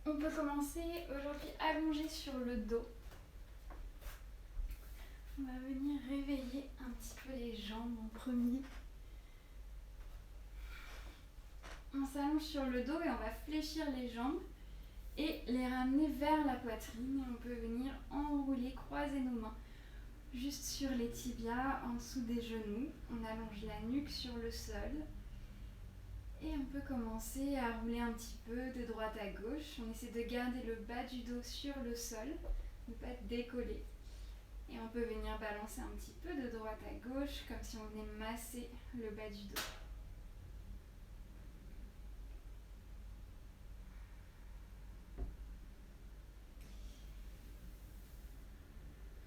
On peut commencer aujourd'hui allongé sur le dos. On va venir réveiller un petit peu les jambes en premier. On s'allonge sur le dos et on va fléchir les jambes et les ramener vers la poitrine. Et on peut venir enrouler, croiser nos mains juste sur les tibias, en dessous des genoux. On allonge la nuque sur le sol. Et on peut commencer à rouler un petit peu de droite à gauche. On essaie de garder le bas du dos sur le sol, ne pas être décollé. Et on peut venir balancer un petit peu de droite à gauche, comme si on venait masser le bas du dos.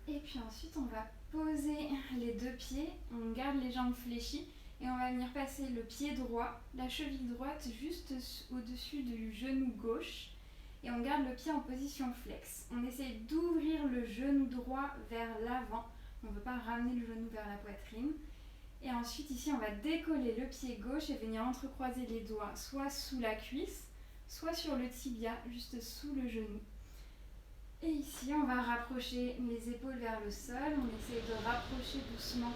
Et puis ensuite, on va poser les deux pieds, on garde les jambes fléchies et on va venir passer le pied droit, la cheville droite juste au-dessus du genou gauche et on garde le pied en position flex. On essaie d'ouvrir le genou droit vers l'avant, on ne veut pas ramener le genou vers la poitrine. Et ensuite ici, on va décoller le pied gauche et venir entrecroiser les doigts soit sous la cuisse, soit sur le tibia, juste sous le genou. Et ici, on va rapprocher les épaules vers le sol. On essaye de rapprocher doucement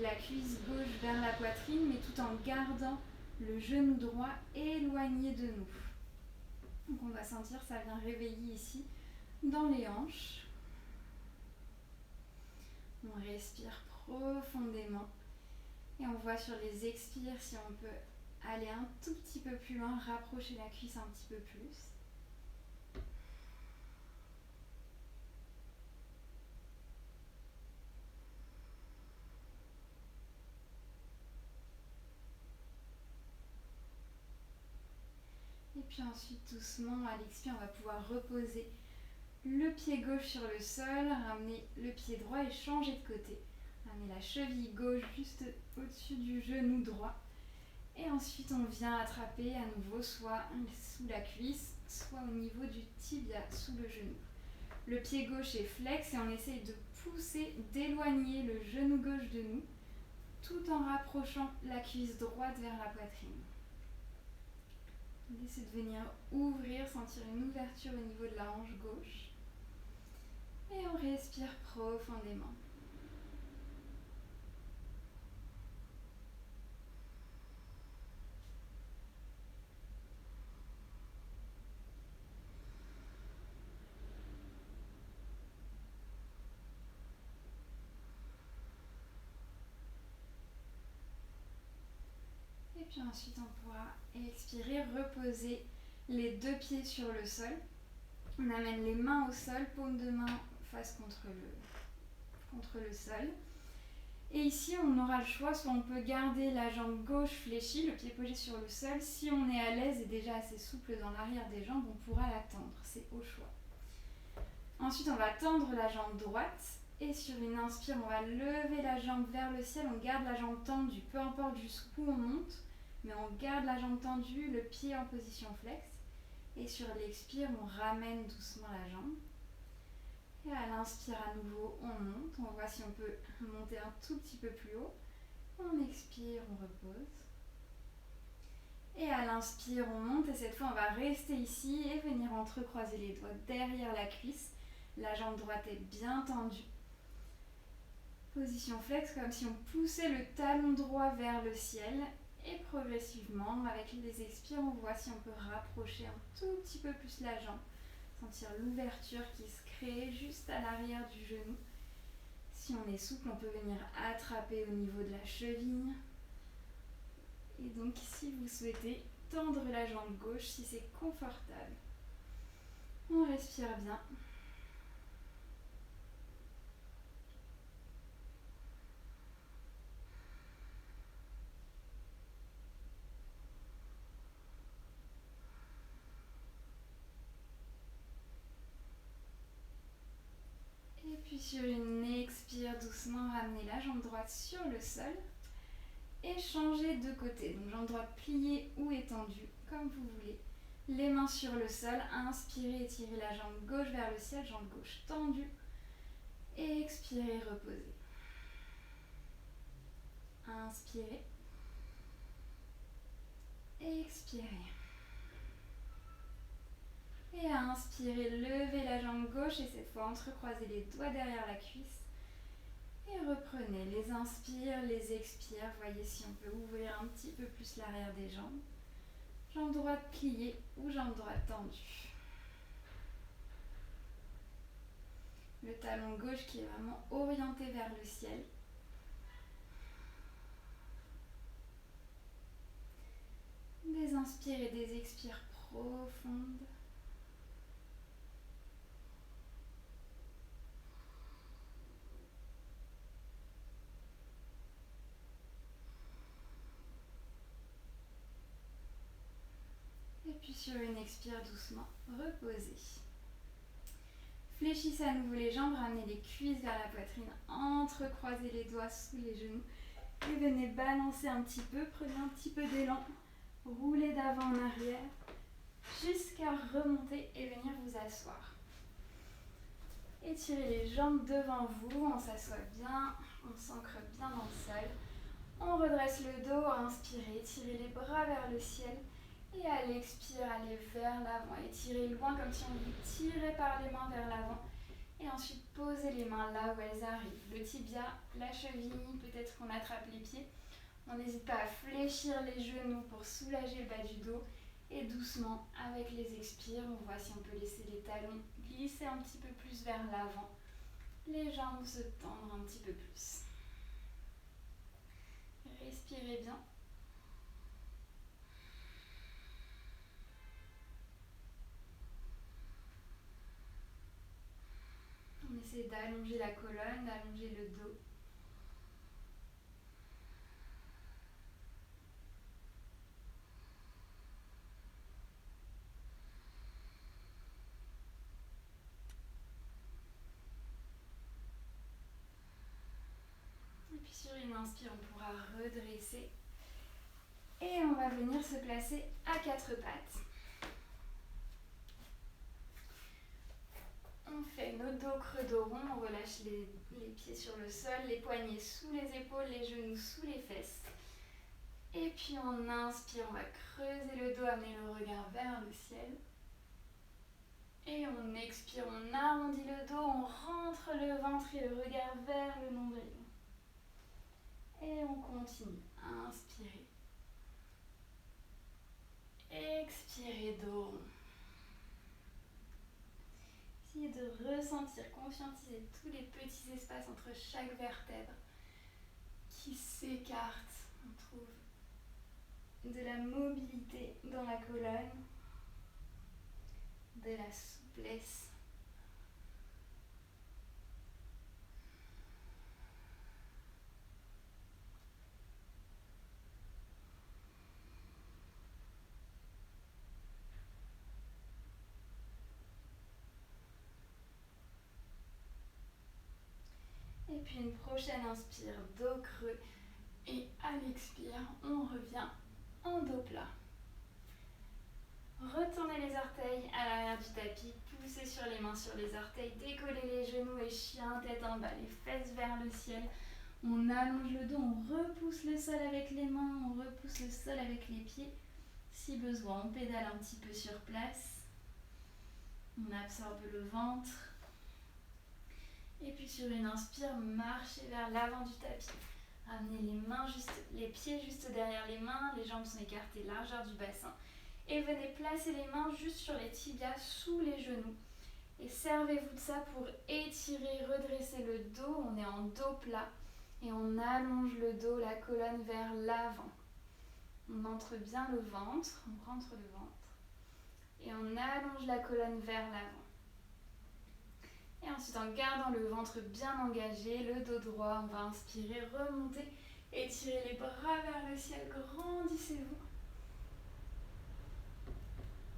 la cuisse gauche vers la poitrine, mais tout en gardant le genou droit éloigné de nous. Donc on va sentir, ça vient réveiller ici, dans les hanches. On respire profondément. Et on voit sur les expires si on peut aller un tout petit peu plus loin, rapprocher la cuisse un petit peu plus. Et puis ensuite, doucement, à l'expire, on va pouvoir reposer le pied gauche sur le sol, ramener le pied droit et changer de côté. Ramener la cheville gauche juste au-dessus du genou droit. Et ensuite, on vient attraper à nouveau soit sous la cuisse, soit au niveau du tibia, sous le genou. Le pied gauche est flex et on essaye de pousser, d'éloigner le genou gauche de nous, tout en rapprochant la cuisse droite vers la poitrine. On essaie de venir ouvrir, sentir une ouverture au niveau de la hanche gauche. Et on respire profondément. Et puis ensuite, on pourra expirer, reposer les deux pieds sur le sol. On amène les mains au sol, paume de main face contre le sol. Et ici, on aura le choix, soit on peut garder la jambe gauche fléchie, le pied posé sur le sol. Si on est à l'aise et déjà assez souple dans l'arrière des jambes, on pourra la tendre, c'est au choix. Ensuite, on va tendre la jambe droite. Et sur une inspire, on va lever la jambe vers le ciel, on garde la jambe tendue, peu importe jusqu'où on monte, mais on garde la jambe tendue, le pied en position flex. Et sur l'expire, on ramène doucement la jambe. Et à l'inspire à nouveau, on monte. On voit si on peut monter un tout petit peu plus haut. On expire, on repose. Et à l'inspire, on monte. Et cette fois, on va rester ici et venir entrecroiser les doigts derrière la cuisse. La jambe droite est bien tendue. Position flex, comme si on poussait le talon droit vers le ciel. Et progressivement, avec les expires, on voit si on peut rapprocher un tout petit peu plus la jambe. Sentir l'ouverture qui se crée juste à l'arrière du genou. Si on est souple, on peut venir attraper au niveau de la cheville. Et donc, si vous souhaitez, tendre la jambe gauche si c'est confortable. On respire bien. Et puis sur une expire, doucement ramener la jambe droite sur le sol et changer de côté. Donc jambe droite pliée ou étendue, comme vous voulez. Les mains sur le sol, inspirez, étirez la jambe gauche vers le ciel, jambe gauche tendue. Et expirez, reposez. Inspirez. Expirez. Et à inspirer, levez la jambe gauche et cette fois entrecroisez les doigts derrière la cuisse. Et reprenez les inspires, les expires. Voyez si on peut ouvrir un petit peu plus l'arrière des jambes. Jambe droite pliée ou jambe droite tendue. Le talon gauche qui est vraiment orienté vers le ciel. Des inspires et des expires profondes. Et puis sur une expire doucement, reposez. Fléchissez à nouveau les jambes, ramenez les cuisses vers la poitrine, entrecroisez les doigts sous les genoux et venez balancer un petit peu, prenez un petit peu d'élan, roulez d'avant en arrière jusqu'à remonter et venir vous asseoir. Étirez les jambes devant vous, on s'assoit bien, on s'ancre bien dans le sol. On redresse le dos, inspirez, étirez les bras vers le ciel. Et à l'expire, allez vers l'avant, étirez loin comme si on vous tirait par les mains vers l'avant. Et ensuite, posez les mains là où elles arrivent. Le tibia, la cheville, peut-être qu'on attrape les pieds. On n'hésite pas à fléchir les genoux pour soulager le bas du dos. Et doucement, avec les expires, on voit si on peut laisser les talons glisser un petit peu plus vers l'avant. Les jambes se tendre un petit peu plus. Respirez bien. On essaie d'allonger la colonne, d'allonger le dos. Et puis sur une inspire, on pourra redresser. Et on va venir se placer à quatre pattes. On fait nos dos creux dos rond, on relâche les pieds sur le sol, les poignets sous les épaules, les genoux sous les fesses. Et puis on inspire, on va creuser le dos, amener le regard vers le ciel. Et on expire, on arrondit le dos, on rentre le ventre et le regard vers le nombril. Et on continue. Inspirez. Expirez, dos rond. Essayez de ressentir, conscientiser tous les petits espaces entre chaque vertèbre qui s'écartent. On trouve de la mobilité dans la colonne, de la souplesse. Et puis une prochaine inspire, dos creux. Et à l'expire, on revient en dos plat. Retournez les orteils à l'arrière du tapis, poussez sur les mains sur les orteils, décollez les genoux et chien, tête en bas, les fesses vers le ciel. On allonge le dos, on repousse le sol avec les mains, on repousse le sol avec les pieds. Si besoin, on pédale un petit peu sur place. On absorbe le ventre. Et puis sur une inspire, marchez vers l'avant du tapis. Amenez les pieds juste derrière les mains, les jambes sont écartées, largeur du bassin. Et venez placer les mains juste sur les tibias, sous les genoux. Et servez-vous de ça pour étirer, redresser le dos. On est en dos plat. Et on allonge le dos, la colonne vers l'avant. On entre bien le ventre, on rentre le ventre. Et on allonge la colonne vers l'avant. Et ensuite, en gardant le ventre bien engagé, le dos droit, on va inspirer, remonter, étirer les bras vers le ciel, grandissez-vous.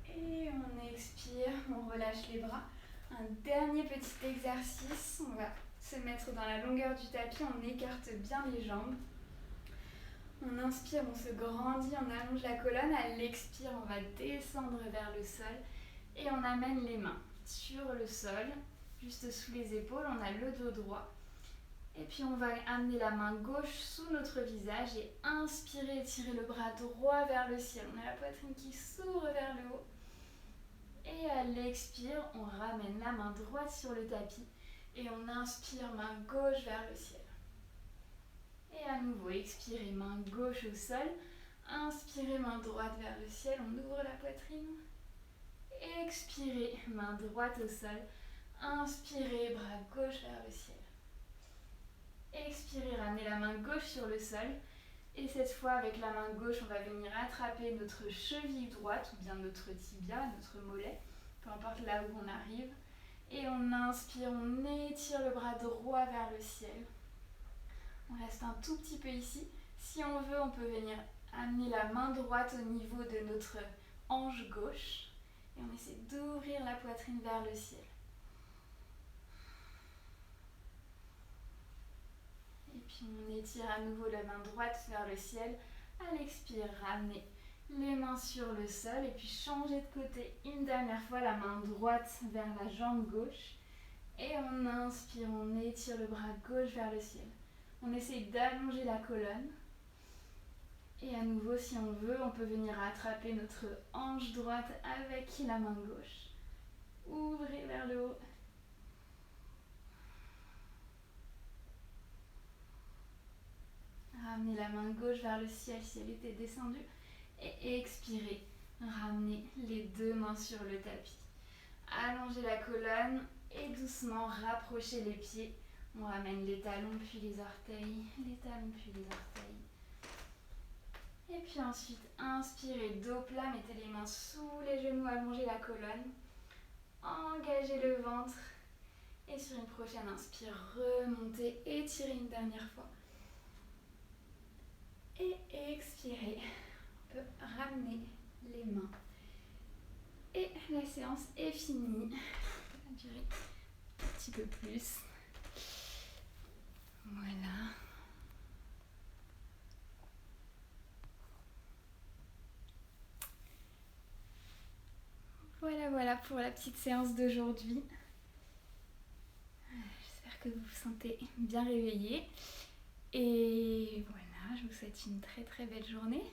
Et on expire, on relâche les bras. Un dernier petit exercice, on va se mettre dans la longueur du tapis, on écarte bien les jambes. On inspire, on se grandit, on allonge la colonne. À l'expire, on va descendre vers le sol et on amène les mains sur le sol, juste sous les épaules. On a le dos droit. Et puis on va amener la main gauche sous notre visage et inspirer, étirer le bras droit vers le ciel. On a la poitrine qui s'ouvre vers le haut. Et à l'expire, on ramène la main droite sur le tapis et on inspire main gauche vers le ciel. Et à nouveau, expirez main gauche au sol, inspirez main droite vers le ciel, on ouvre la poitrine. Expirez main droite au sol, inspirez bras gauche vers le ciel. Expirez, ramenez la main gauche sur le sol. Et cette fois, avec la main gauche, on va venir attraper notre cheville droite ou bien notre tibia, notre mollet, peu importe là où on arrive. Et on inspire, on étire le bras droit vers le ciel. On reste un tout petit peu ici. Si on veut, on peut venir amener la main droite au niveau de notre hanche gauche. Et on essaie d'ouvrir la poitrine vers le ciel. Et puis on étire à nouveau la main droite vers le ciel. À l'expire, ramenez les mains sur le sol et puis changez de côté. Une dernière fois, la main droite vers la jambe gauche. Et on inspire, on étire le bras gauche vers le ciel. On essaye d'allonger la colonne. Et à nouveau, si on veut, on peut venir attraper notre hanche droite avec la main gauche. Ouvrez vers le haut. Ramenez la main gauche vers le ciel si elle était descendue. Et expirez. Ramenez les deux mains sur le tapis. Allongez la colonne et doucement rapprochez les pieds. On ramène les talons puis les orteils, les talons puis les orteils. Et puis ensuite, inspirez, dos plat, mettez les mains sous les genoux, allongez la colonne. Engagez le ventre. Et sur une prochaine inspire, remontez, étirez une dernière fois. Et expirez. On peut ramener les mains. Et la séance est finie. Ça va durer un petit peu plus. Voilà. Voilà pour la petite séance d'aujourd'hui. J'espère que vous vous sentez bien réveillés. Et voilà, je vous souhaite une très très belle journée.